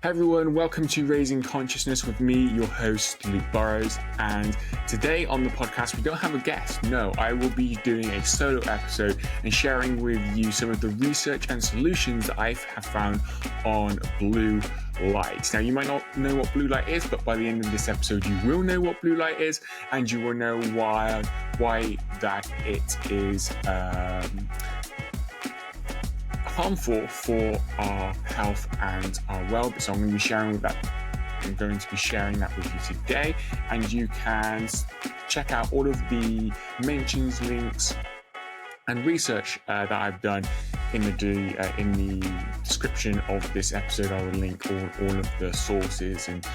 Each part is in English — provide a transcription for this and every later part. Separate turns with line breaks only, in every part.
Hey everyone, welcome to Raising Consciousness with me, your host, Luke Burrows. And today on the podcast, we don't have a guest. No, I will be doing a solo episode and sharing with you some of the research and solutions that I have found on blue light. Now, you might not know what blue light is, but by the end of this episode, you will know what blue light is, and you will know why that it is harmful for our health and our well-being. So I'm going to be sharing that with you today, and you can check out all of the mentions, links, and research that I've done in the description of this episode. I will link all of the sources and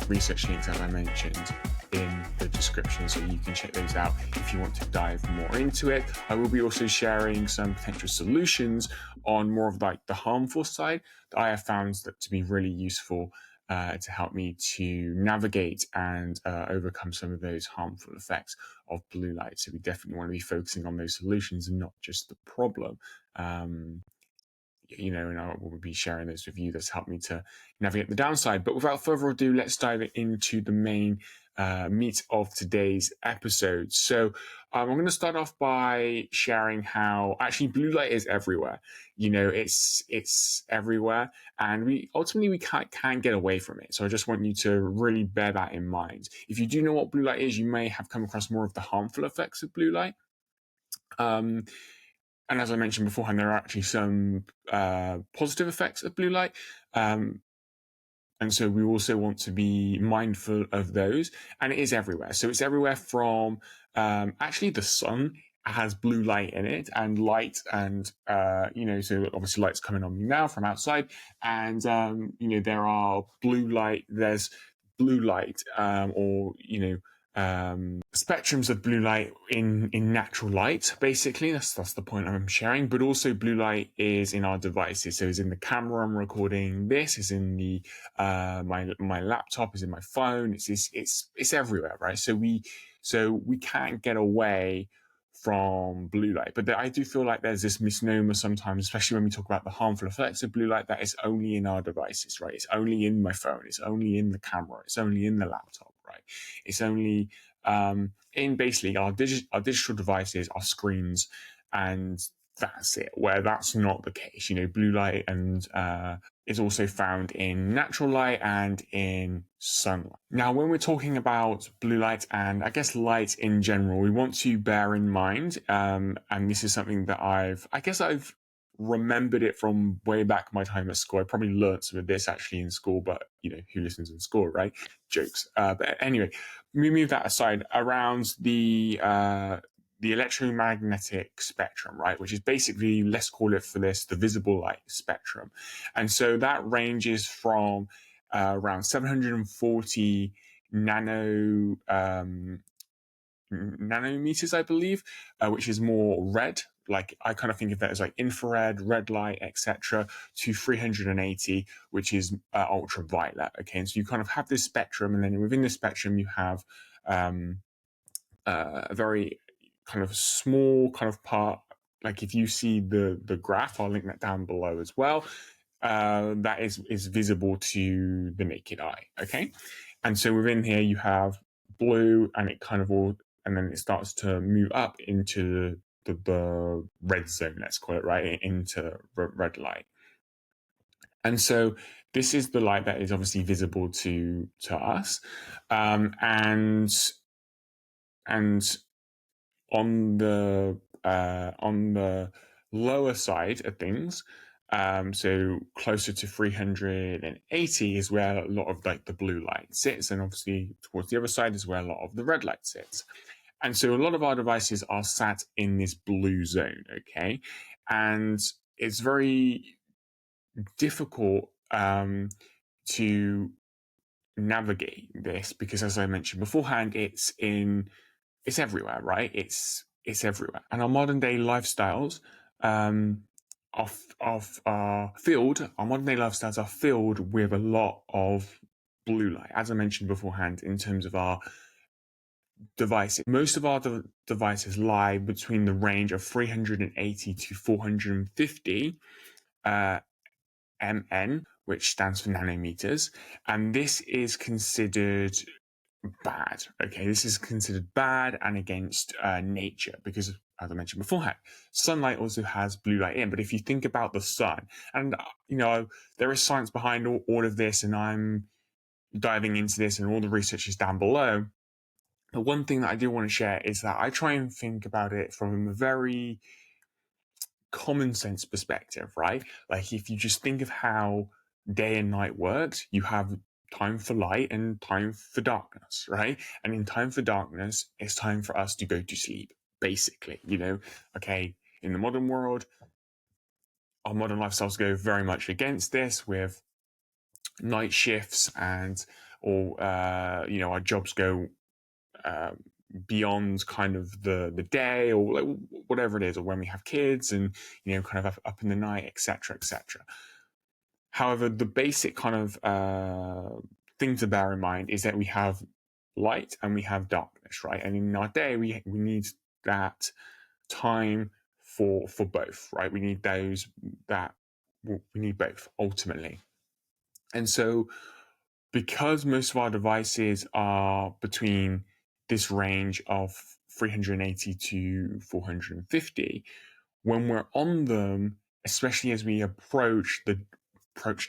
research links, as I mentioned, in the description, so you can check those out if you want to dive more into it. I will be also sharing some potential solutions on more of like the harmful side that I have found that to be really useful to help me to navigate and overcome some of those harmful effects of blue light. So we definitely want to be focusing on those solutions and not just the problem. And I will be sharing those with you that's helped me to navigate the downside. But without further ado, let's dive into the main meat of today's episode. So I'm going to start off by sharing how actually blue light is everywhere. It's everywhere, and we can't get away from it. So I just want you to really bear that in mind. If you do know what blue light is, you may have come across more of the harmful effects of blue light. And as I mentioned beforehand, there are actually some positive effects of blue light. And so we also want to be mindful of those. And it is everywhere. So it's everywhere from actually the sun has blue light in it, and light, and so obviously light's coming on me now from outside, and there are blue light. There's blue light, spectrums of blue light in natural light. Basically, that's the point I'm sharing. But also, blue light is in our devices. So it's in the camera I'm recording this. Is in the my laptop. Is in my phone. It's everywhere, right? So we can't get away from blue light. But I do feel like there's this misnomer sometimes, especially when we talk about the harmful effects of blue light, that it's only in our devices, right? It's only in my phone. It's only in the camera. It's only in the laptop, right? It's only in basically our digital devices, our screens, and that's it. Where that's not the case, blue light and is also found in natural light and in sunlight. Now, when we're talking about blue light and I guess light in general, we want to bear in mind, and this is something that I've remembered it from way back my time at school. I probably learned some of this actually in school, but who listens in school, right? Jokes. But anyway, we move that aside. Around the electromagnetic spectrum, right, which is basically, let's call it for this, the visible light spectrum. And so that ranges from around 740 nanometers, I believe, which is more red. Like, I kind of think of that as like infrared, red light, etc., to 380, which is ultraviolet. Okay, and so you kind of have this spectrum, and then within the spectrum you have a very kind of small kind of part. Like, if you see the graph, I'll link that down below as well. That is visible to the naked eye. Okay, and so within here you have blue, and it kind of all, and then it starts to move up into the red zone, let's call it, right, into red light. And so this is the light that is obviously visible to us, and on the lower side of things, so closer to 380 is where a lot of like the blue light sits, and obviously towards the other side is where a lot of the red light sits. And so a lot of our devices are sat in this blue zone, okay? And it's very difficult to navigate this because, as I mentioned beforehand, it's everywhere, right? It's everywhere. And our modern day lifestyles our modern day lifestyles are filled with a lot of blue light, as I mentioned beforehand, in terms of our devices. Most of our devices lie between the range of 380 to 450 MN, which stands for nanometers, and this is considered bad. Okay, this is considered bad and against nature because, as I mentioned beforehand, sunlight also has blue light in. But if you think about the sun, and there is science behind all of this, and I'm diving into this, and all the research is down below. The one thing that I do want to share is that I try and think about it from a very common sense perspective, right? Like if you just think of how day and night works, you have time for light and time for darkness, right? And in time for darkness, it's time for us to go to sleep, basically, okay, in the modern world, our modern lifestyles go very much against this with night shifts our jobs go beyond kind of the day or like whatever it is, or when we have kids and kind of up in the night, etc., etc. However, the basic kind of thing to bear in mind is that we have light and we have darkness, right? And in our day, we need that time for both, right? We need we need both ultimately. And so because most of our devices are between this range of 380 to 450, when we're on them, especially as we approach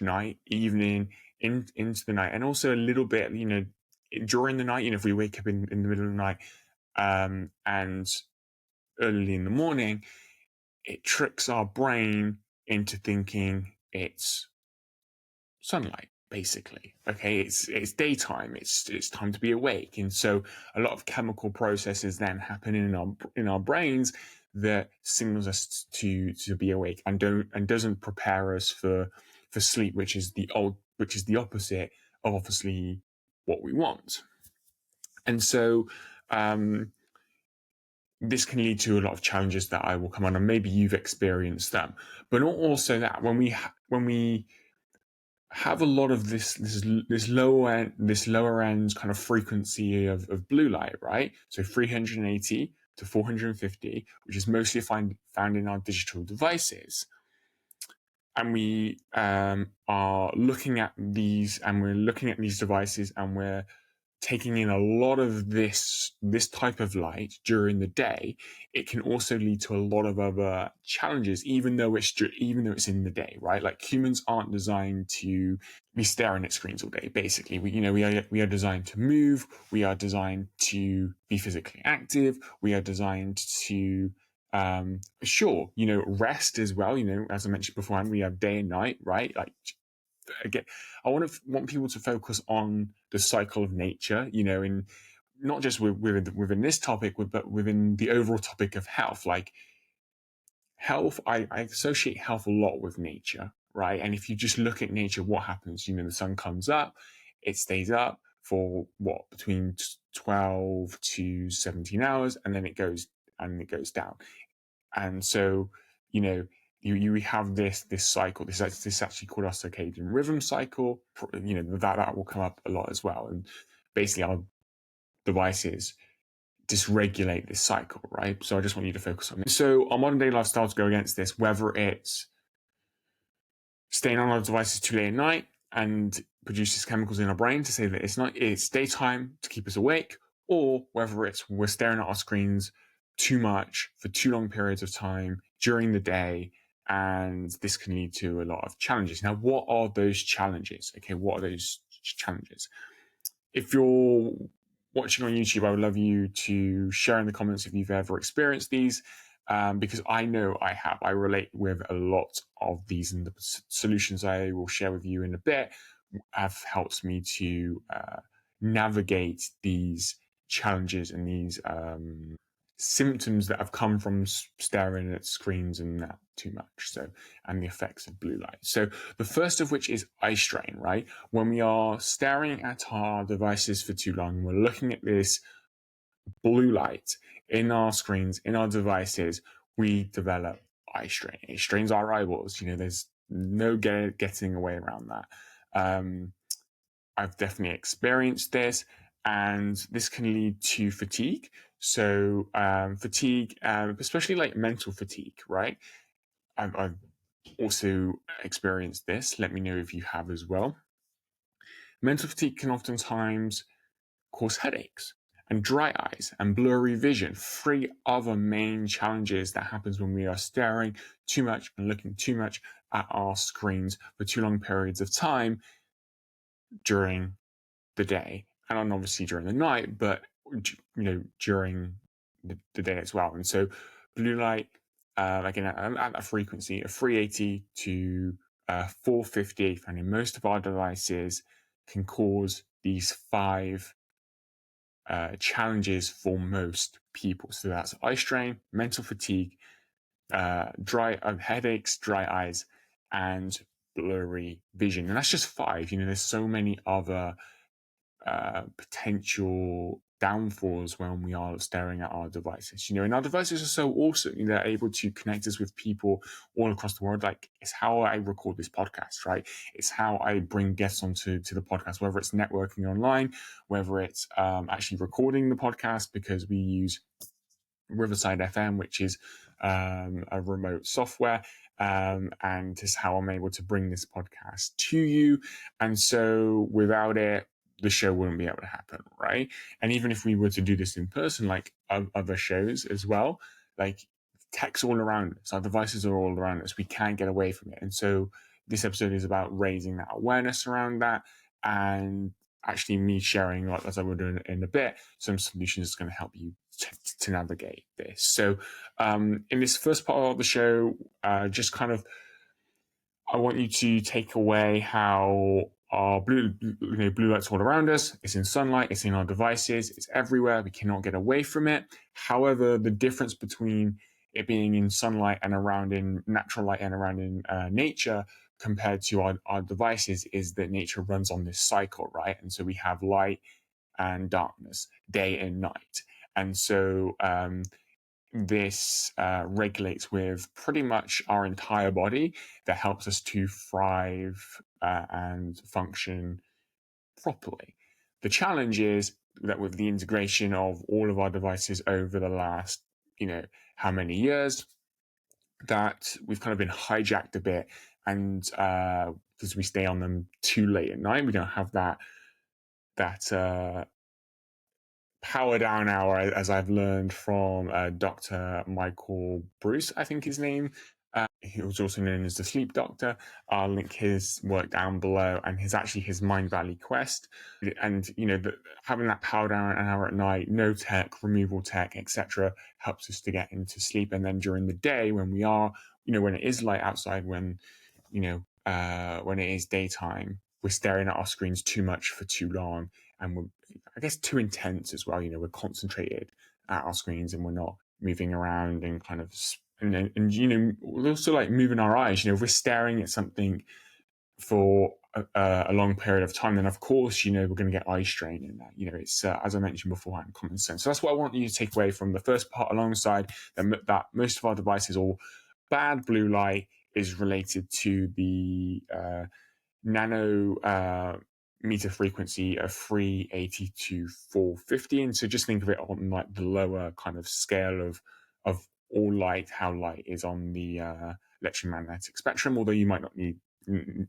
night, evening, into the night, and also a little bit, during the night, if we wake up in the middle of the night and early in the morning, it tricks our brain into thinking it's sunlight, basically. Okay, it's daytime, it's time to be awake, and so a lot of chemical processes then happen in our brains that signals us to be awake and doesn't prepare us for sleep, which is the opposite of obviously what we want. And so this can lead to a lot of challenges that I will come on, and maybe you've experienced them. But also that when we have a lot of this lower end kind of frequency of blue light, right? So 380 to 450, which is mostly found in our digital devices. And we are looking at these, and we're looking at these devices, and we're taking in a lot of this type of light during the day. It can also lead to a lot of other challenges, even though it's in the day, right? Like humans aren't designed to be staring at screens all day. Basically, we are designed to move. We are designed to be physically active. We are designed to rest as well. As I mentioned beforehand, we have day and night, right? Like again, I want people to focus on the cycle of nature, in not just within this topic, but within the overall topic of health. Like health, I associate health a lot with nature, right? And if you just look at nature, what happens? The sun comes up, it stays up for between 12 to 17 hours, and then it goes down. And so, you have this cycle. This actually called our circadian rhythm cycle. That will come up a lot as well. And basically, our devices dysregulate this cycle, right? So I just want you to focus on this. So our modern day lifestyles go against this, whether it's staying on our devices too late at night and produces chemicals in our brain to say that it's daytime to keep us awake, or whether it's we're staring at our screens too much for too long periods of time during the day, and this can lead to a lot of challenges. Now, what are those challenges? Okay, what are those challenges? If you're watching on YouTube, I would love you to share in the comments if you've ever experienced these, because I know I have. I relate with a lot of these, and the solutions I will share with you in a bit have helped me to navigate these challenges and these symptoms that have come from staring at screens and that too much. And the effects of blue light. So the first of which is eye strain, right? When we are staring at our devices for too long, we're looking at this blue light in our screens, in our devices, we develop eye strain. It strains our eyeballs. There's no getting away around that. I've definitely experienced this, and this can lead to fatigue. So fatigue, especially like mental fatigue, right? I've also experienced this. Let me know if you have as well. Mental fatigue can oftentimes cause headaches and dry eyes and blurry vision. Three other main challenges that happens when we are staring too much and looking too much at our screens for too long periods of time during the day, and obviously during the night, but during the day as well. And so blue light, again, at that frequency of 380 to 450, and in most of our devices can cause these five challenges for most people. So that's eye strain, mental fatigue, dry headaches, dry eyes, and blurry vision. And that's just five. There's so many other potential downfalls when we are staring at our devices. And our devices are so awesome. They're able to connect us with people all across the world. Like, it's how I record this podcast, right? It's how I bring guests onto the podcast, whether it's networking online, whether it's actually recording the podcast, because we use Riverside FM, which is a remote software. And is how I'm able to bring this podcast to you. And so without it, the show wouldn't be able to happen, right? And even if we were to do this in person, like other shows as well, like tech's all around us, our devices are all around us, we can't get away from it. And so this episode is about raising that awareness around that, and actually me sharing, like, as I will do in a bit, some solutions that's going to help you to navigate this. So in this first part of the show, just kind of, I want you to take away how our blue light's all around us. It's in sunlight, it's in our devices, it's everywhere. We cannot get away from it. However, the difference between it being in sunlight and around in natural light and around in nature compared to our devices is that nature runs on this cycle, right? And so we have light and darkness, day and night. And so this regulates with pretty much our entire body, that helps us to thrive and function properly. The challenge is that with the integration of all of our devices over the last, how many years, that we've kind of been hijacked a bit, and because we stay on them too late at night, we don't have that power down hour, as I've learned from Dr. Michael Bruce, I think his name. He was also known as the Sleep Doctor. I'll link his work down below, and his Mind Valley Quest. And having that power down an hour at night, no tech, removal tech, etc., helps us to get into sleep. And then during the day, when we are, when it is light outside, when it is daytime, we're staring at our screens too much for too long, and we're, I guess, too intense as well. We're concentrated at our screens, and we're not moving around and kind of, and we're also like moving our eyes. If we're staring at something for a long period of time, then of course, we're going to get eye strain in that. It's, as I mentioned beforehand, common sense. So that's what I want you to take away from the first part, alongside that most of our devices, or bad blue light, is related to the nano meter frequency of 380 to 450. And so just think of it on like the lower kind of scale of all light, how light is on the electromagnetic spectrum, although you might not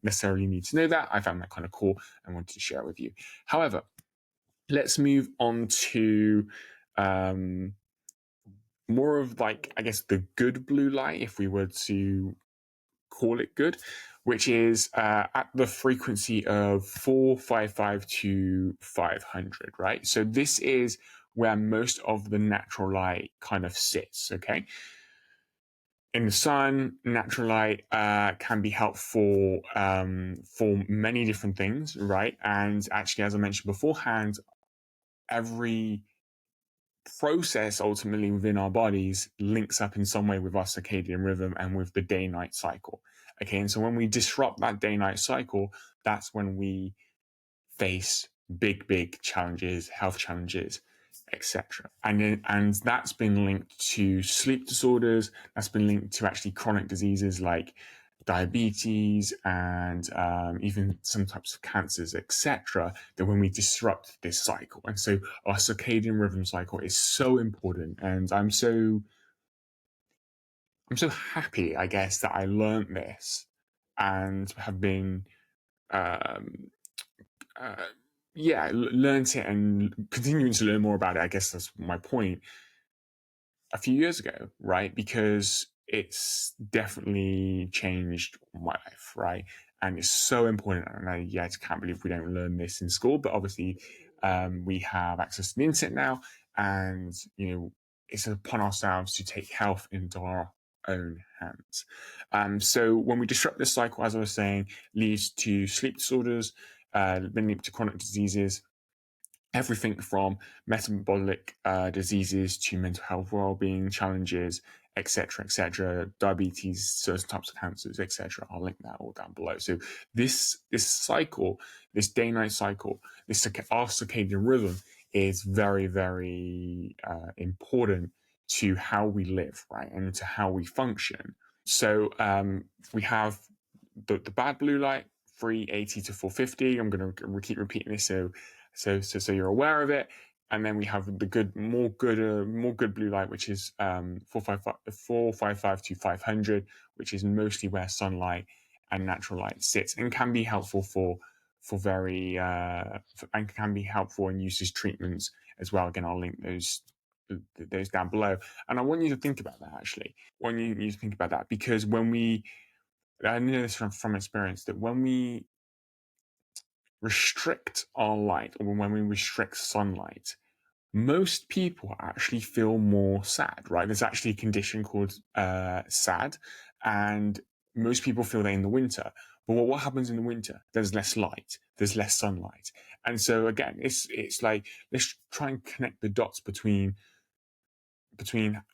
necessarily need to know that. I found that kind of cool and wanted to share it with you. However, let's move on to more of, like, I guess, the good blue light, if we were to call it good, which is at the frequency of 455 to 500, right? So this is where most of the natural light kind of sits, okay? In the sun, natural light can be helpful for many different things, right? And actually, as I mentioned beforehand, every process ultimately within our bodies links up in some way with our circadian rhythm and with the day-night cycle. Okay, and so when we disrupt that day-night cycle, that's when we face big challenges, health challenges, etc. And that's been linked to sleep disorders. That's been linked to actually chronic diseases like diabetes and even some types of cancers, etc., that when we disrupt this cycle. And so our circadian rhythm cycle is so important. And I'm so I'm so happy, I guess, that I learned this and have been, um, uh, yeah, learned it and continuing to learn more about it. I guess that's my point. A few years ago, right? Because it's definitely changed my life, right? And it's so important. And I yet can't believe we don't learn this in school, but obviously, we have access to the internet now, and it's upon ourselves to take health into our own hands. So when we disrupt this cycle, as I was saying, leads to sleep disorders, leading to chronic diseases, everything from metabolic diseases to mental health well-being challenges, etc., diabetes, certain types of cancers, etc. I'll link that all down below. So this cycle, this day-night cycle, our circadian rhythm is very, very important to how we live, right, and to how we function. So we have the bad blue light, 380 to 450. I'm going to keep repeating this so you're aware of it. And then we have the more good blue light, which is 455 to 500, which is mostly where sunlight and natural light sits, and can be helpful for and can be helpful in use as treatments as well. Again, I'll link those down below. And I want you to think about that, actually. I want you to think about that, because I know this from experience, that when we restrict our light, or when we restrict sunlight, most people actually feel more sad, right? There's actually a condition called SAD, and most people feel that in the winter. But what happens in the winter? There's less light, there's less sunlight. And so again, it's like, let's try and connect the dots between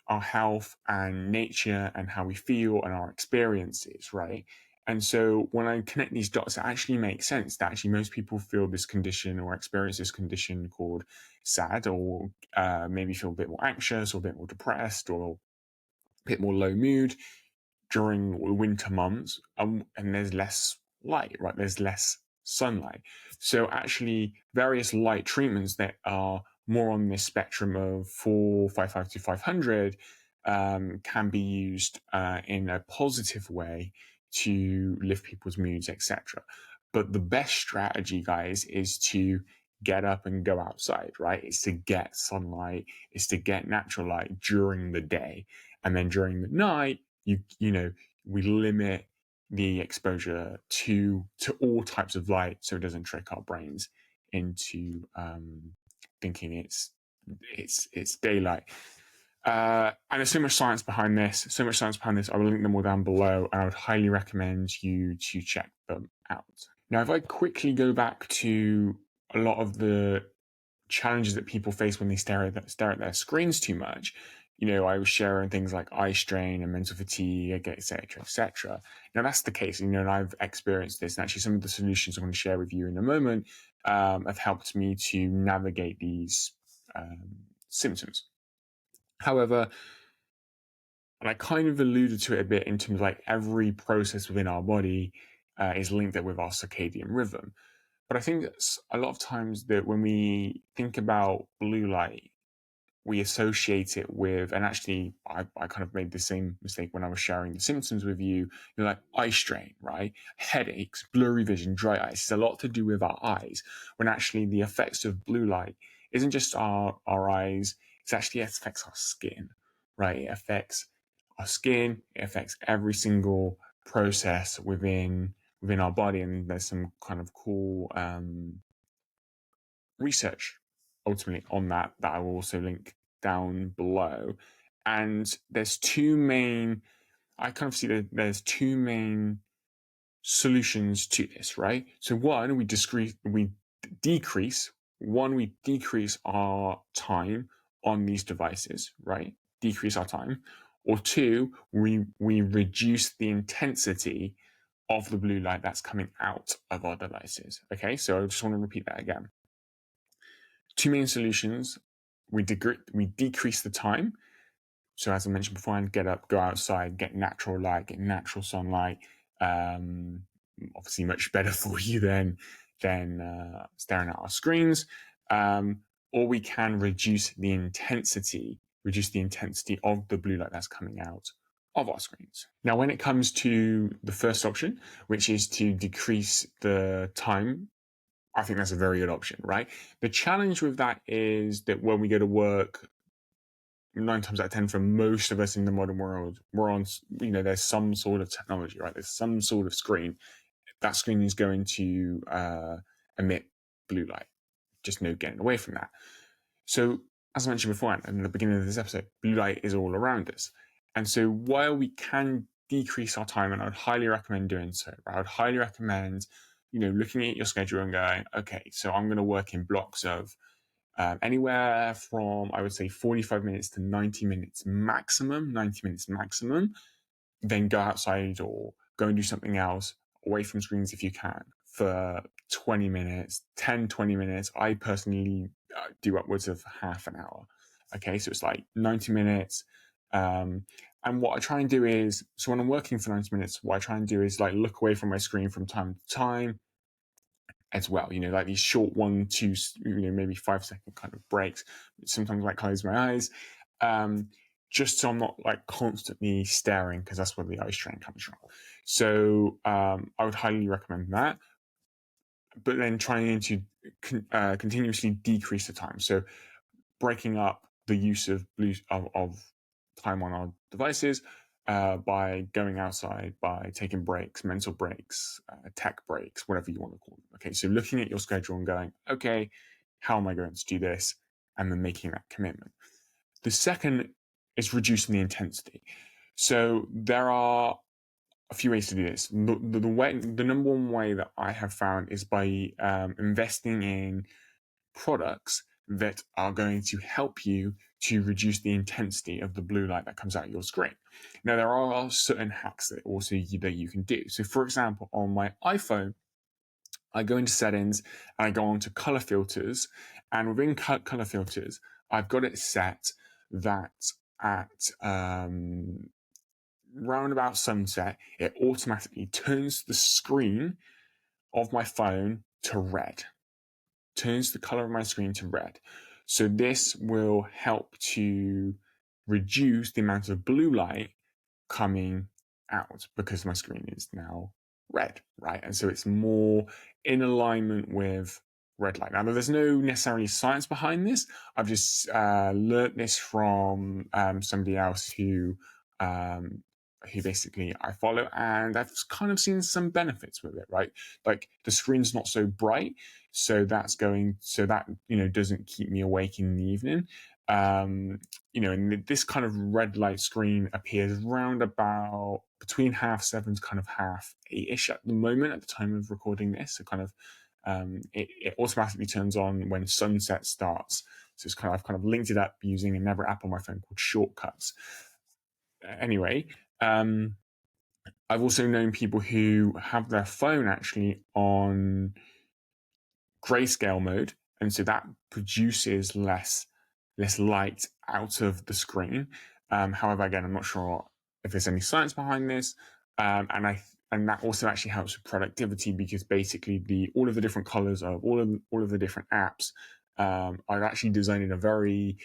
our health and nature and how we feel and our experiences, right? And so when I connect these dots, it actually makes sense that actually most people feel this condition or experience this condition called SAD, or maybe feel a bit more anxious or a bit more depressed or a bit more low mood during the winter months, and there's less light, right? There's less sunlight. So actually, various light treatments that are more on this spectrum of 455 to 500 can be used in a positive way to lift people's moods, etc. But the best strategy, guys, is to get up and go outside, right? It's to get sunlight, it's to get natural light during the day, and then during the night, we limit the exposure to all types of light, so it doesn't trick our brains into thinking it's daylight. And there's so much science behind this. I will link them all down below, and I would highly recommend you to check them out. Now, if I quickly go back to a lot of the challenges that people face when they stare at their screens too much, I was sharing things like eye strain and mental fatigue, etc. Now, that's the case, and I've experienced this, and actually some of the solutions I'm going to share with you in a moment have helped me to navigate these symptoms. However, and I kind of alluded to it a bit in terms of like every process within our body is linked up with our circadian rhythm. But I think a lot of times that when we think about blue light, we associate it with, and actually I kind of made the same mistake when I was sharing the symptoms with you, like eye strain, right? Headaches, blurry vision, dry eyes. It's a lot to do with our eyes, when actually the effects of blue light isn't just our eyes, it affects our skin, right? It affects our skin, it affects every single process within our body, and there's some kind of cool research ultimately on that I will also link down below. And there's two main solutions to this, right? So one, we decrease our time on these devices, right? Decrease our time. Or two, we reduce the intensity of the blue light that's coming out of our devices. Okay, so I just want to repeat that again. Two main solutions: we decrease the time. So as I mentioned before, and get up, go outside, get natural light, get natural sunlight. Obviously, much better for you than staring at our screens. Or we can reduce the intensity of the blue light that's coming out of our screens. Now, when it comes to the first option, which is to decrease the time, I think that's a very good option, right? The challenge with that is that when we go to work, 9 times out of 10 for most of us in the modern world, we're on, there's some sort of technology, right? There's some sort of screen. That screen is going to emit blue light. Just no getting away from that. So, as I mentioned before, in the beginning of this episode, blue light is all around us. And so while we can decrease our time, and I would highly recommend doing so, I would highly recommend, looking at your schedule and going, okay, so I'm going to work in blocks of anywhere from, I would say, 45 minutes to 90 minutes maximum, 90 minutes maximum. Then go outside or go and do something else away from screens if you can for 20 minutes, 10, 20 minutes. I personally do upwards of half an hour. Okay, so it's like 90 minutes. And what I try and do is, so when I'm working for 90 minutes, what I try and do is like look away from my screen from time to time as well, like these short 1, 2, maybe 5-second kind of breaks. Sometimes I close my eyes. Just so I'm not like constantly staring, because that's where the eye strain comes from. So I would highly recommend that. But then trying to continuously decrease the time. So breaking up the use of time on our devices by going outside, by taking breaks, mental breaks, tech breaks, whatever you want to call them. Okay, so looking at your schedule and going, okay, how am I going to do this? And then making that commitment. The second is reducing the intensity. So there are a few ways to do this. The number one way that I have found is by investing in products that are going to help you to reduce the intensity of the blue light that comes out of your screen. Now, there are certain hacks that you can do. So, for example, on my iPhone, I go into settings and I go on to color filters, and within color filters, I've got it set that at round about sunset, it automatically turns the screen of my phone to red, turns the color of my screen to red. So this will help to reduce the amount of blue light coming out because my screen is now red, right? And so it's more in alignment with red light. Now, there's no necessarily science behind this. I've just learned this from somebody else who basically I follow, and I've kind of seen some benefits with it, right? Like the screen's not so bright, so that doesn't keep me awake in the evening. And this kind of red light screen appears round about between 7:30 to kind of 8:30ish at the moment at the time of recording this. So kind of it automatically turns on when sunset starts. So I've kind of linked it up using another app on my phone called Shortcuts. Anyway, I've also known people who have their phone actually on grayscale mode, and so that produces less light out of the screen. However, again, I'm not sure if there's any science behind this, and that also actually helps with productivity, because basically all of the different colors of all of the different apps are actually designed in a very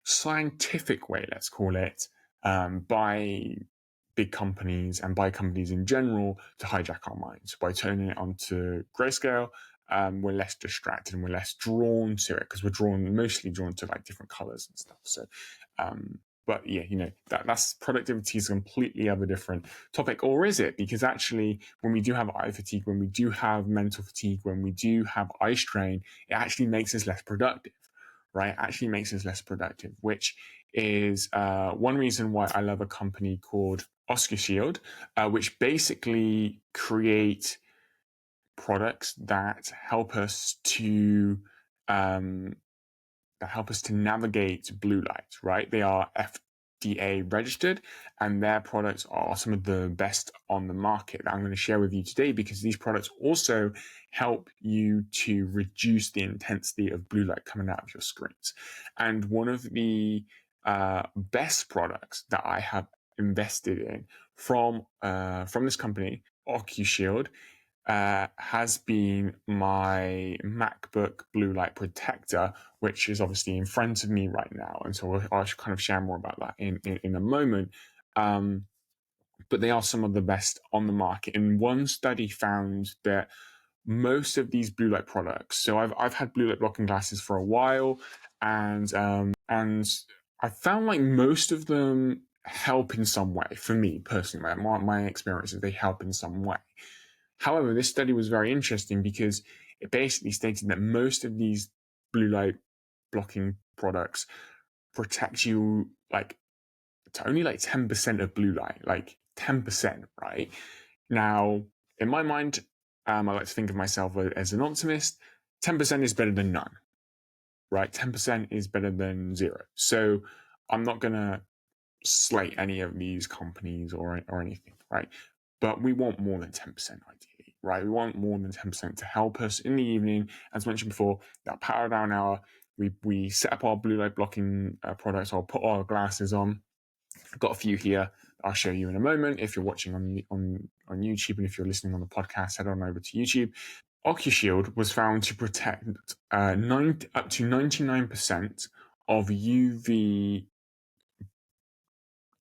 scientific way, let's call it, by big companies and by companies in general to hijack our minds. By turning it onto grayscale, we're less distracted and we're less drawn to it, because we're mostly drawn to like different colors and stuff. So, but yeah, that's productivity is a completely other different topic, or is it? Because actually, when we do have eye fatigue, when we do have mental fatigue, when we do have eye strain, it actually makes us less productive, right? Actually makes us less productive, which is one reason why I love a company called OcuShield, which basically create products that help us to navigate blue light, right? They are FDA registered, and their products are some of the best on the market that I'm going to share with you today, because these products also help you to reduce the intensity of blue light coming out of your screens. And one of the best products that I have invested in from this company, OcuShield, has been my MacBook blue light protector, which is obviously in front of me right now. And so I'll kind of share more about that in a moment. but they are some of the best on the market. And one study found that most of these blue light products, so I've had blue light blocking glasses for a while, and I found like most of them help in some way. For me personally, my experience is they help in some way. However, this study was very interesting because it basically stated that most of these blue light blocking products protect you like to only like 10% of blue light, like 10%, right? Now, in my mind, I like to think of myself as an optimist. 10% is better than none, right? 10% is better than zero. So I'm not going to slate any of these companies or anything, right? But we want more than 10% ideally, right? We want more than 10% to help us in the evening. As mentioned before, that power down hour, we set up our blue light blocking products. I'll put our glasses on. I've got a few here I'll show you in a moment. If you're watching on YouTube, and if you're listening on the podcast, head on over to YouTube. OcuShield was found to protect up to 99% of UV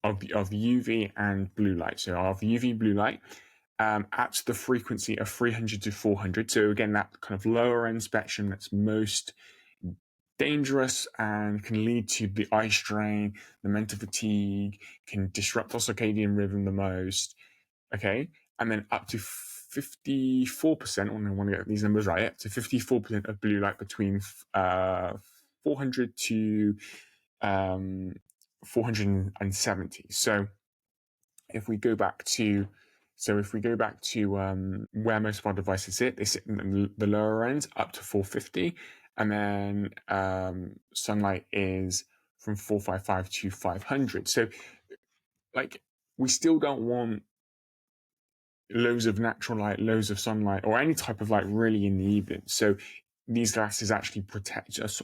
of UV and blue light. So of UV blue light at the frequency of 300 to 400. So again, that kind of lower end spectrum that's most dangerous and can lead to the eye strain, the mental fatigue, can disrupt our circadian rhythm the most. Okay, and then up to 54%. I want to get these numbers right. Up to 54% of blue light between 400 to 470. So if we go back to where most of our devices sit, they sit in the lower end up to 450, and then sunlight is from 455 to 500. So like we still don't want loads of natural light, loads of sunlight, or any type of light really in the evening. So these glasses actually protect us,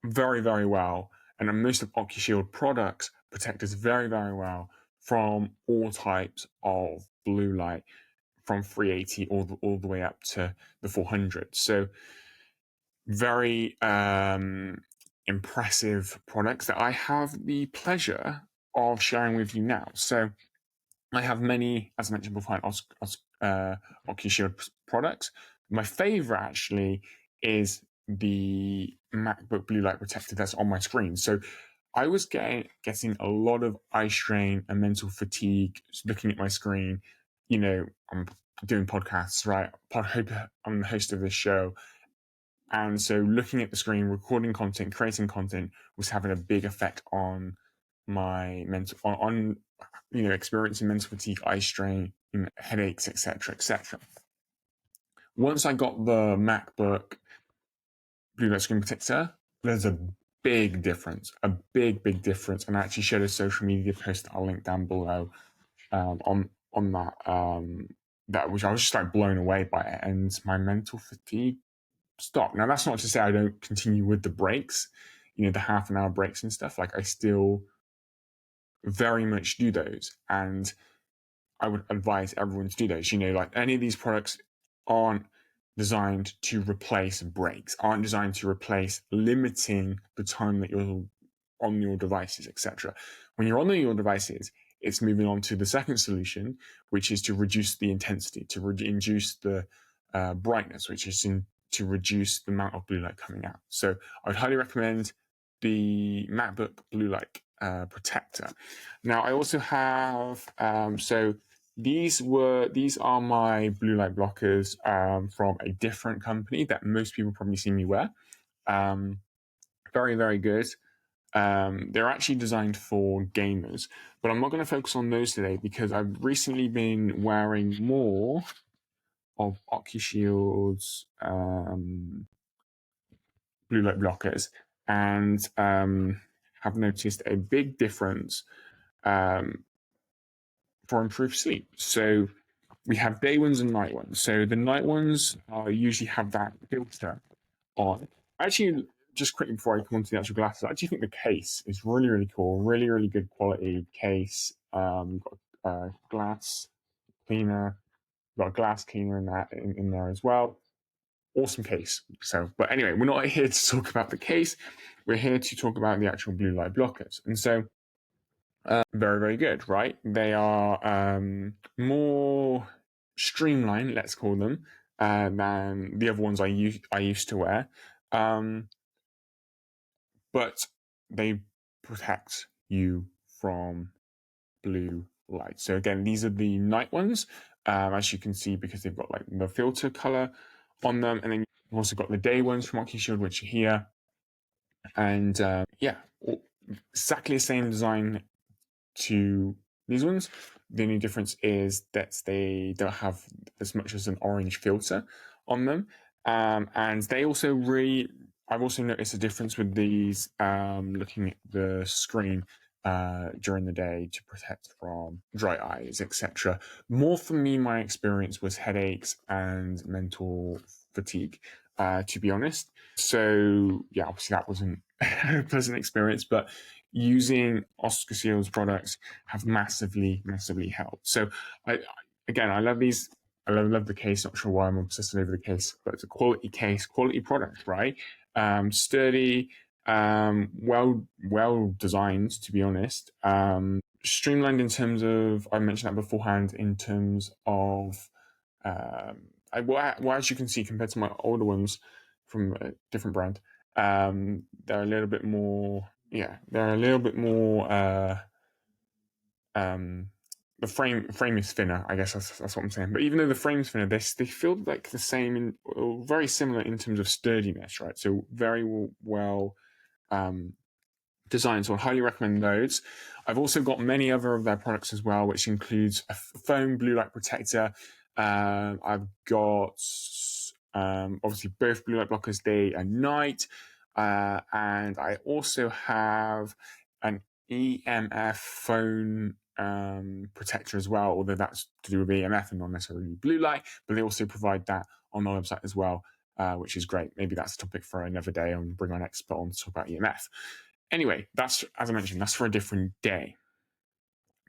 very, very well. And most of OcuShield products protect us very, very well from all types of blue light, from 380 all the way up to the 400. So very impressive products that I have the pleasure of sharing with you now. So I have many, as I mentioned before, OcuShield products. My favorite actually is the MacBook Blue Light Protector that's on my screen. So I was getting a lot of eye strain and mental fatigue looking at my screen. I'm doing podcasts, right? I'm the host of this show. And so looking at the screen, recording content, creating content was having a big effect on my mental, on experiencing mental fatigue, eye strain, headaches, etc., etc. Once I got the MacBook Blue Light Screen Protector, there's a big difference, big difference. And I actually shared a social media post that I'll link down below on that, which I was just like blown away by it, and my mental fatigue stopped. Now that's not to say I don't continue with the breaks, the half an hour breaks and stuff. Like I still very much do those, and I would advise everyone to do those. Like any of these products aren't designed to replace breaks, aren't designed to replace limiting the time that you're on your devices, etc. When you're on your devices, it's moving on to the second solution, which is to reduce the intensity, to reduce the brightness, which is to reduce the amount of blue light coming out. So I would highly recommend the MacBook Blue Light Protector. Now I also have so these are my blue light blockers from a different company that most people probably see me wear. Very, very good. They're actually designed for gamers, but I'm not going to focus on those today because I've recently been wearing more of OcuShield's blue light blockers, and have noticed a big difference for improved sleep. So we have day ones and night ones. So the night ones usually have that filter on. Actually, just quickly before I come on to the actual glasses, I actually think the case is really, really cool. Really, really good quality case. Got a glass cleaner. Got a glass cleaner in there as well. Awesome case. So, but anyway, we're not here to talk about the case. We're here to talk about the actual blue light blockers. And so very, very good, right? They are more streamlined, let's call them, than the other ones I used to wear. But they protect you from blue light. So again, these are the night ones, as you can see, because they've got like the filter color on them, and then you've also got the day ones from OcuShield, which are here, and yeah, exactly the same design to these ones. The only difference is that they don't have as much as an orange filter on them. And they also I've also noticed a difference with these looking at the screen during the day to protect from dry eyes, etc. More for me, my experience was headaches and mental fatigue, to be honest. So yeah, obviously that wasn't a pleasant experience, but using OcuShield's products have massively helped. So again, I love these. I love the case. Not sure why I'm obsessing over the case, but it's a quality case, quality product, right? Sturdy, well designed, to be honest. Streamlined in terms of, I mentioned that beforehand, in terms of well, as you can see, compared to my older ones from a different brand, they're a little bit more. Yeah, they're a little bit more. The frame is thinner. I guess that's what I'm saying. But even though the frame's thinner, they feel like the same, very similar in terms of sturdiness, right? So very well designed. So I highly recommend those. I've also got many other of their products as well, which includes a foam blue light protector. I've got obviously both blue light blockers day and night. And I also have an EMF phone protector as well, although that's to do with EMF and not necessarily blue light, but they also provide that on the website as well, which is great. Maybe that's a topic for another day and bring our expert on to talk about EMF. Anyway, that's, as I mentioned, that's for a different day.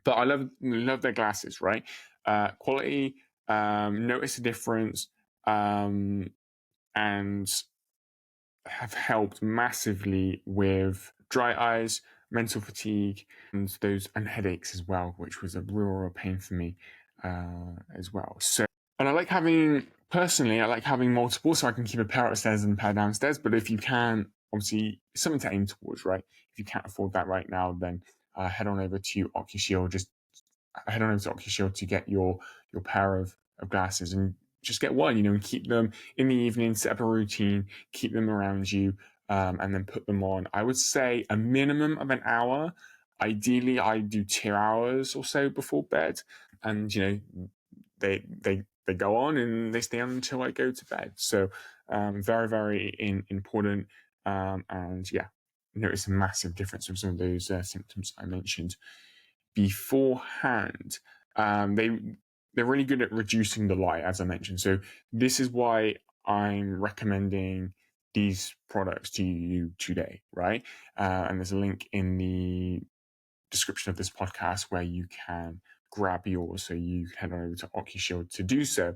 But I love their glasses, right? Quality, notice the difference, and have helped massively with dry eyes, mental fatigue, and headaches as well, which was a real pain for me as well. So, and I like having multiple, so I can keep a pair upstairs and a pair downstairs. But if you can, obviously, something to aim towards, right? If you can't afford that right now, then head on over to OcuShield. Just head on over to OcuShield to get your pair of glasses, and just get one, and keep them in the evening, set up a routine, keep them around you, and then put them on. I would say a minimum of an hour. Ideally, I do 2 hours or so before bed, and they go on and they stay on until I go to bed. So very, very important. And yeah, notice a massive difference with some of those symptoms I mentioned beforehand. They're really good at reducing the light, as I mentioned. So this is why I'm recommending these products to you today, right? And there's a link in the description of this podcast where you can grab yours, so you can head over to OcuShield to do so.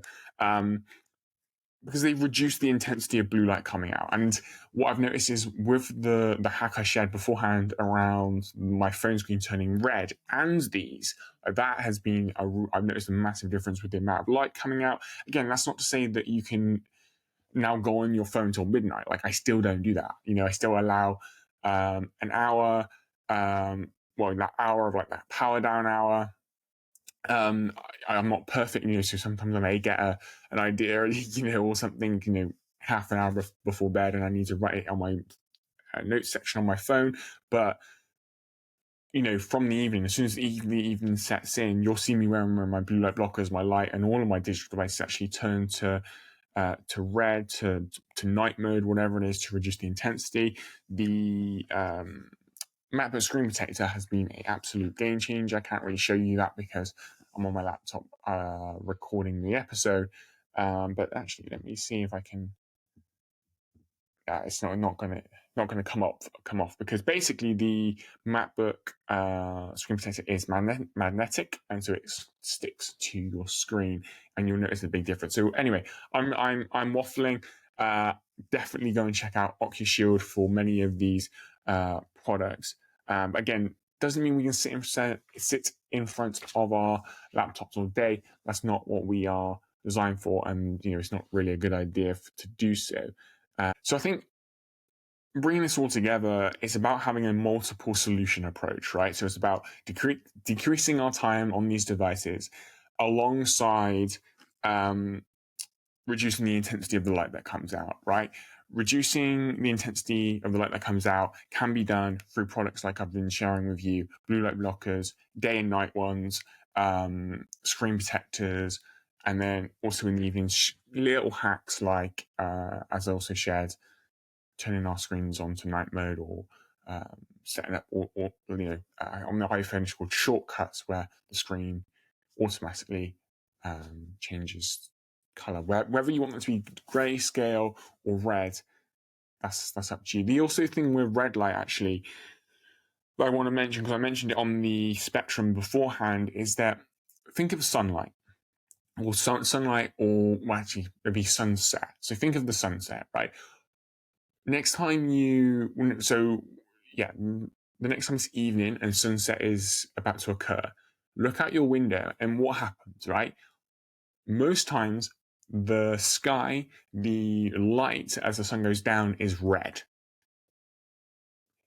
Because they've reduced the intensity of blue light coming out. And what I've noticed is with the hack I shared beforehand around my phone screen turning red and these, that has been, I've noticed a massive difference with the amount of light coming out. Again, that's not to say that you can now go on your phone till midnight. Like, I still don't do that. I still allow an hour, that hour of like that power down hour. I'm not perfect, so sometimes I may get an idea, or something, half an hour before bed, and I need to write it on my notes section on my phone. But from the evening, as soon as the evening sets in, you'll see me wearing my blue light blockers, my light, and all of my digital devices actually turn to red, to night mode, whatever it is, to reduce the intensity. The MacBook screen protector has been an absolute game changer. I can't really show you that because I'm on my laptop recording the episode. But actually, let me see if I can. It's not gonna come off, because basically the MacBook screen protector is magnetic, and so it sticks to your screen, and you'll notice a big difference. So anyway, I'm waffling. Definitely go and check out OcuShield for many of these products. Again, doesn't mean we can sit in front of our laptops all day. That's not what we are designed for, and it's not really a good idea to do so. So I think bringing this all together, it's about having a multiple solution approach, right? So it's about decreasing our time on these devices alongside reducing the intensity of the light that comes out, right? Reducing the intensity of the light that comes out can be done through products like I've been sharing with you, blue light blockers, day and night ones, screen protectors, and then also in the evening, little hacks like, as I also shared, turning our screens on to night mode, or setting up, or on the iPhone, it's called shortcuts, where the screen automatically changes color. Whether you want it to be grayscale or red, that's up to you. The also thing with red light, actually, that I want to mention, because I mentioned it on the spectrum beforehand, is that think of sunlight. Or sunlight, or actually, it'd be sunset. So think of the sunset, right? Next time the next time it's evening and sunset is about to occur, look out your window and what happens, right? Most times the sky, the light as the sun goes down is red.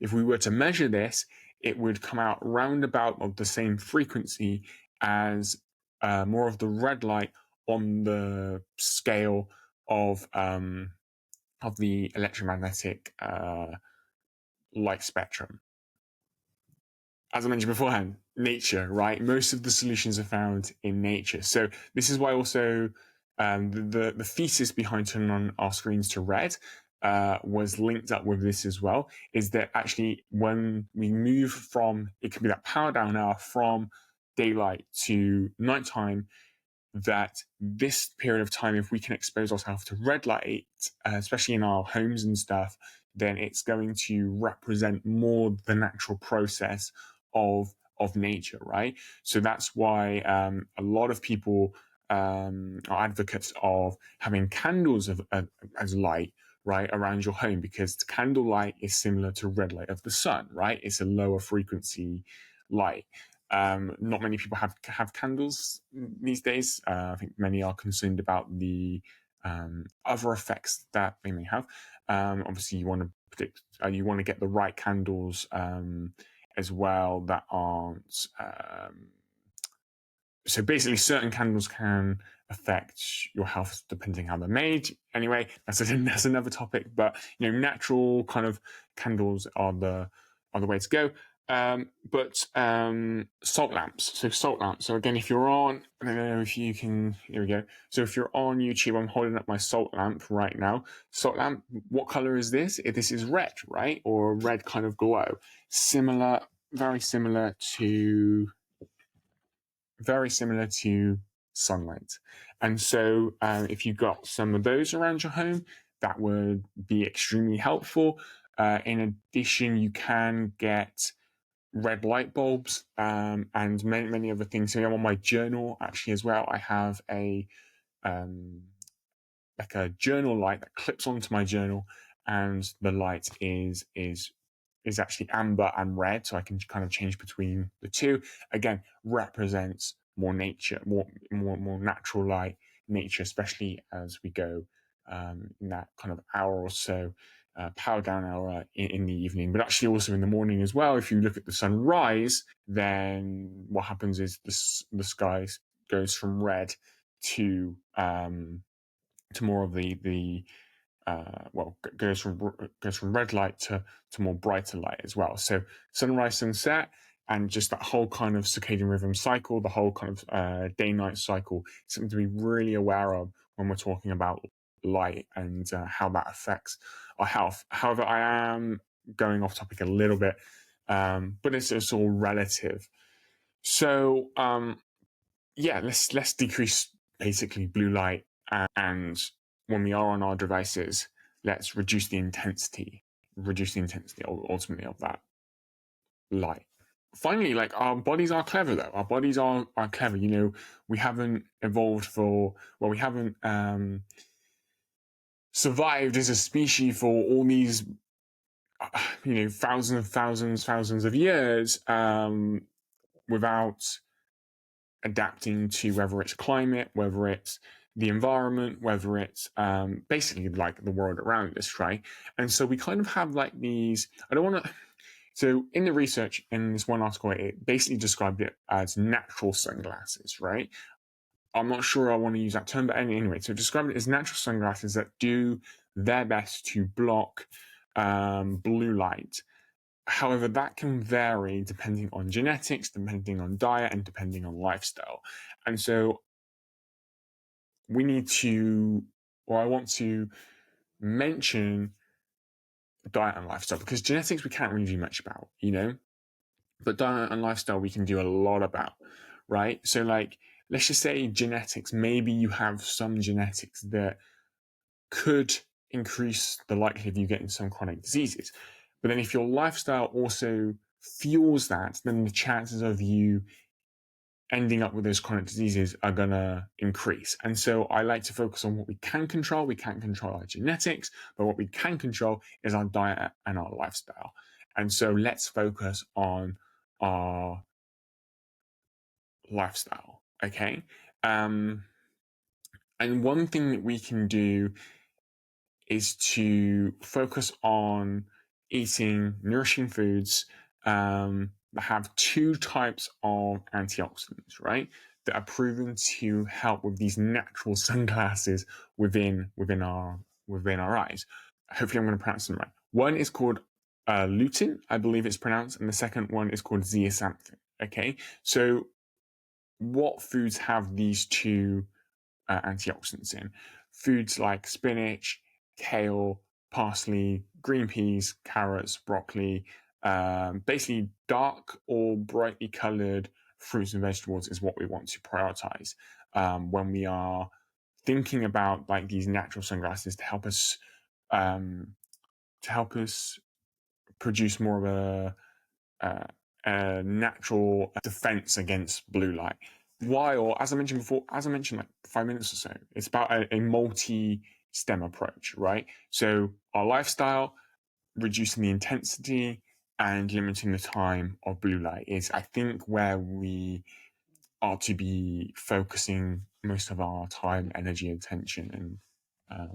If we were to measure this, it would come out roundabout of the same frequency as more of the red light on the scale of the electromagnetic light spectrum. As I mentioned beforehand, nature, right? Most of the solutions are found in nature. So this is why also the thesis behind turning on our screens to red was linked up with this as well, is that actually when we move from, it can be that power down hour from daylight to nighttime, that this period of time, if we can expose ourselves to red light, especially in our homes and stuff, then it's going to represent more the natural process of nature, right? So that's why a lot of people are advocates of having candles as light, right, around your home, because candlelight is similar to red light of the sun, right? It's a lower frequency light. Not many people have candles these days. I think many are concerned about the other effects that they may have. Obviously, you want to get the right candles as well that aren't. So basically, certain candles can affect your health depending how they're made. Anyway, that's another topic. But natural kind of candles are the way to go. But salt lamps. So salt lamps. So again, if you're on, I don't know if you can. Here we go. So if you're on YouTube, I'm holding up my salt lamp right now. Salt lamp. What color is this? This is red, right? Or a red kind of glow. Very similar to sunlight. And so if you've got some of those around your home, that would be extremely helpful. In addition, you can get red light bulbs and many other things. So on my journal, actually, as well, I have a like a journal light that clips onto my journal, and the light is actually amber and red, so I can kind of change between the two. Again, represents more nature, more natural light, nature, especially as we go in that kind of hour or so, power down hour in the evening, but actually also in the morning as well. If you look at the sunrise, then what happens is the sky goes from red to more of the goes from red light to more brighter light as well. So sunrise, sunset, and just that whole kind of circadian rhythm cycle, the whole kind of day-night cycle, something to be really aware of when we're talking about light and how that affects our health. However, I am going off topic a little bit, but it's all relative. So let's decrease basically blue light, and when we are on our devices, let's reduce the intensity ultimately of that light. Finally, like, our bodies are clever though. Our bodies are clever. We haven't evolved we haven't survived as a species for all these thousands of years without adapting to whether it's climate, whether it's the environment, whether it's basically like the world around us, right? And so we kind of have like these, I don't want to, so in the research in this one article, it basically described it as natural sunglasses, right? I'm not sure I want to use that term, but anyway, so describe it as natural sunglasses that do their best to block blue light. However, that can vary depending on genetics, depending on diet, and depending on lifestyle. And so we need to, or I want to mention diet and lifestyle, because genetics we can't really do much about, but diet and lifestyle we can do a lot about, right? So like, let's just say genetics, maybe you have some genetics that could increase the likelihood of you getting some chronic diseases. But then if your lifestyle also fuels that, then the chances of you ending up with those chronic diseases are going to increase. And so I like to focus on what we can control. We can't control our genetics, but what we can control is our diet and our lifestyle. And so let's focus on our lifestyle, okay? And one thing that we can do is to focus on eating nourishing foods that have two types of antioxidants, right? That are proven to help with these natural sunglasses within our eyes. Hopefully, I'm going to pronounce them right. One is called lutein, I believe it's pronounced, and the second one is called zeaxanthin. Okay, so what foods have these two antioxidants in? Foods like spinach, kale, parsley, green peas, carrots, broccoli, basically dark or brightly colored fruits and vegetables is what we want to prioritize when we are thinking about like these natural sunglasses to help us produce more of a natural defense against blue light. While, as I mentioned like 5 minutes or so, it's about a multi-stem approach, right? So our lifestyle, reducing the intensity, and limiting the time of blue light is, I think, where we are to be focusing most of our time, energy, attention, and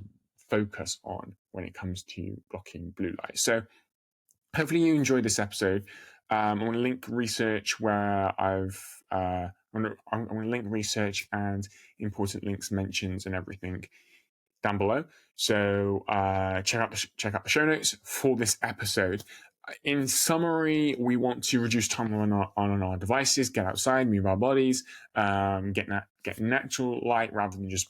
focus on when it comes to blocking blue light. So hopefully you enjoyed this episode. I'm going to link research where I'm going to link research and important links, mentions, and everything down below. So check out the show notes for this episode. In summary, we want to reduce time on our devices, get outside, move our bodies, get natural light rather than just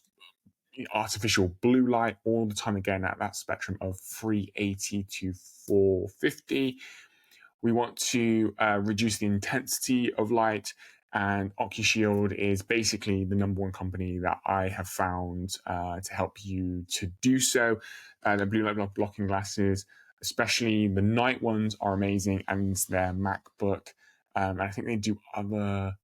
artificial blue light all the time, again at that spectrum of 380 to 450. We want to reduce the intensity of light, and OcuShield is basically the number one company that I have found to help you to do so. The blue light blocking glasses, especially the night ones, are amazing, and their MacBook. And I think they do other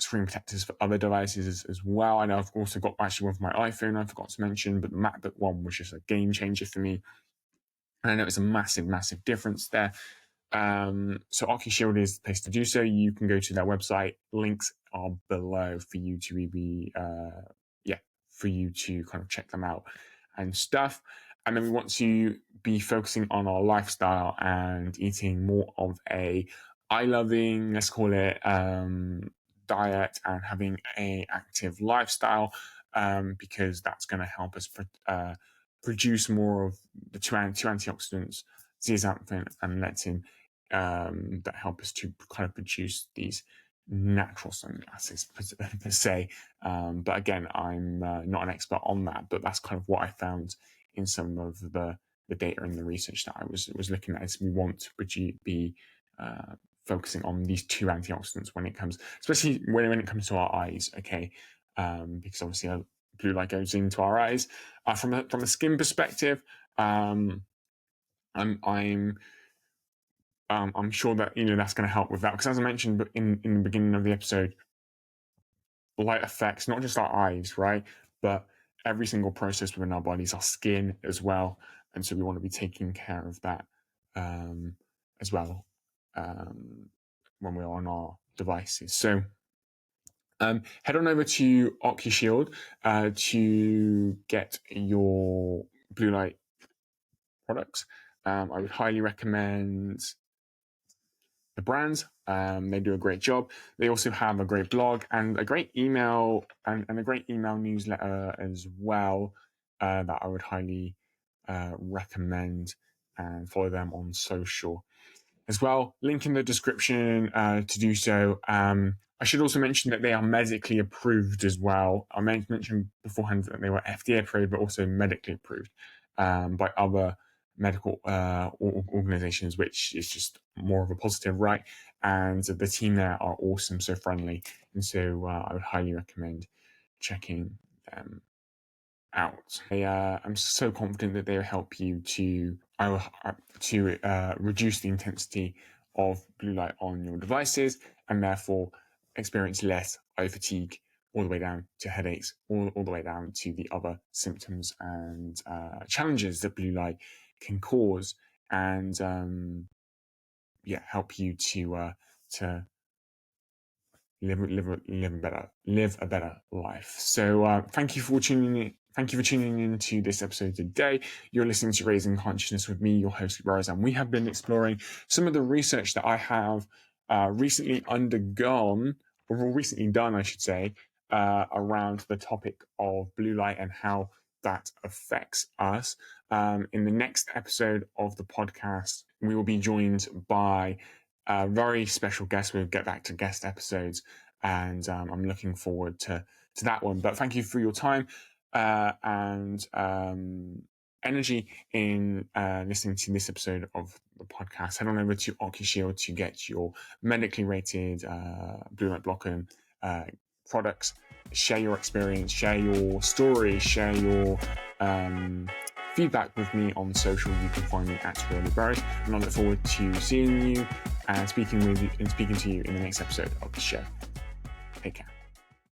screen protectors for other devices as well. I know I've also got actually one for my iPhone I forgot to mention, but the MacBook one was just a game changer for me. And I know it's a massive difference there. So OcuShield is the place to do so. You can go to their website. Links are below for you to for you to kind of check them out and stuff. And then we want to be focusing on our lifestyle and eating more of a eye-loving, let's call it, diet, and having a active lifestyle, because that's going to help us produce more of the two antioxidants, zeaxanthin and lectin, that help us to kind of produce these natural sunglasses per se. But again, I'm not an expert on that, but that's kind of what I found in some of the data and the research that I was looking at. Is we want to be focusing on these two antioxidants when it comes, especially when it comes to our eyes, okay? Because obviously blue light goes into our eyes. From a skin perspective, I'm sure that that's going to help with that, because as I mentioned in the beginning of the episode, light affects not just our eyes, right, but every single process within our bodies, our skin as well, and so we want to be taking care of that as well when we're on our devices. So head on over to OcuShield to get your blue light products. I would highly recommend the brands. They do a great job. They also have a great blog and a great email and a great email newsletter as well that I would highly recommend, and follow them on social as well. Link in the description to do so. I should also mention that they are medically approved as well. I mentioned beforehand that they were FDA approved, but also medically approved by other medical organizations, which is just more of a positive, right? And the team there are awesome, so friendly. And so I would highly recommend checking them out. I'm so confident that they'll help you to reduce the intensity of blue light on your devices, and therefore experience less eye fatigue, all the way down to headaches, all the way down to the other symptoms and challenges that blue light can cause, and help you to live a better life. So thank you for tuning in. Thank you for tuning in to this episode today. You're listening to Raising Consciousness with me, your host, Rose, and we have been exploring some of the research that I have recently undergone, or recently done, I should say, around the topic of blue light and how that affects us. In the next episode of the podcast, we will be joined by a very special guest. We'll get back to guest episodes, and I'm looking forward to that one. But thank you for your time and energy in listening to this episode of the podcast. Head on over to OcuShield to get your medically rated blue light blocker products. Share your experience, share your story, share your feedback with me on social. You can find me at blurry, and I look forward to seeing you and speaking to you in the next episode of the show. Take care.